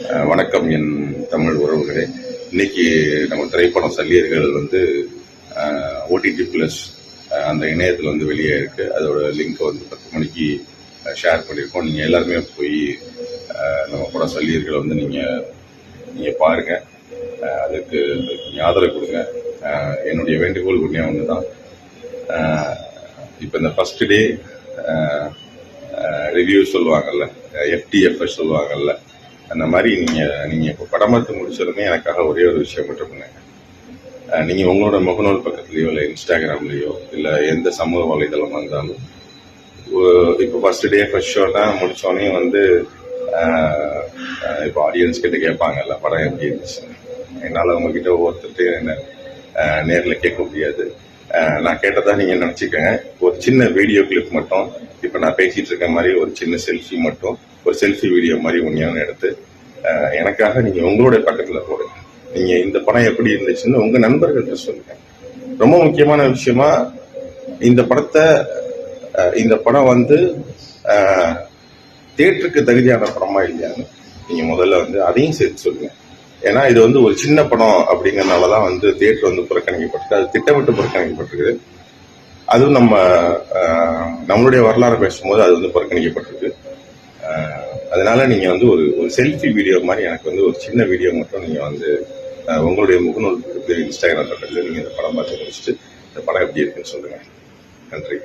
வணக்கம் என் தமிழ் உறவுகளே. இன்னைக்கு நம்ம திரைப்படம் சல்லியர்கள் ஓடிடி பிளஸ் அந்த இணையத்தில் வெளியே இருக்கு. அதோட லிங்க் 10 மணிக்கு ஷேர் பண்ணியிருக்கோம். நீங்கள் எல்லாருமே போய் நம்ம படம் சல்லியர்களை நீங்கள் பாருங்க. அதுக்கு ஆதரவு கொடுங்க. என்னுடைய வேண்டுகோள் ஒன்று தான். இப்போ இந்த ஃபர்ஸ்ட் டே ரிவ்யூ சொல்லுவாங்கல்ல, FTFS சொல்லுவாங்கல்ல, அந்த மாதிரி நீங்கள் இப்போ படம் பார்த்து முடிச்சதுமே எனக்காக ஒரே ஒரு விஷயம் மட்டும் பண்ணுங்க. நீங்கள் உங்களோட முகநூல் பக்கத்துலேயோ இல்லை இன்ஸ்டாகிராம்லேயோ இல்லை எந்த சமூக வலைதளமாக இருந்தாலும் இப்போ ஃபர்ஸ்ட் டே ஃபர்ஸ்ட் ஷோ தான் முடித்தோடனே இப்போ ஆடியன்ஸ் கிட்ட கேட்பாங்கல்ல படம் எப்படி இருந்துச்சு. என்னால் உங்ககிட்ட ஒவ்வொருத்தருக்கு என்ன நேரில் கேட்க முடியாது. நான் கேட்டதா நீங்கள் நினச்சிக்கோங்க. ஒரு சின்ன வீடியோ கிளிப் மட்டும், இப்போ நான் பேசிகிட்டு இருக்க மாதிரி ஒரு சின்ன செல்ஃபி மட்டும், ஒரு செல்ஃபி வீடியோ மாதிரி ஒன்று எடுத்து எனக்காக நீங்கள் உங்களுடைய பக்கத்தில் போடுங்க. நீங்கள் இந்த படம் எப்படி இருந்துச்சுன்னு உங்கள் நண்பர்கள்ட்ட சொல்லுங்க. ரொம்ப முக்கியமான விஷயமா, இந்த படம் தியேட்டருக்கு தகுதியான படமா இல்லையான்னு நீங்கள் முதல்ல அதையும் சேர்த்து சொல்லுங்க. ஏன்னா இது ஒரு சின்ன படம் அப்படிங்கறதுனாலதான் தியேட்டர் புறக்கணிக்கப்பட்டிருக்கு. அது திட்டமிட்டு புறக்கணிக்கப்பட்டிருக்கு. அதுவும் நம்மளுடைய வரலாறு பேசும்போது அது புறக்கணிக்கப்பட்டிருக்கு. அதனால நீங்க ஒரு செல்ஃபி வீடியோ மாதிரி எனக்கு ஒரு சின்ன வீடியோ மட்டும் நீங்க உங்களுடைய முகநூல் இன்ஸ்டாகிராம் பக்கத்துல நீங்க இந்த படம் பார்த்து முடிச்சுட்டு இந்த படம் எப்படி இருக்குன்னு சொல்லுங்க. நன்றி.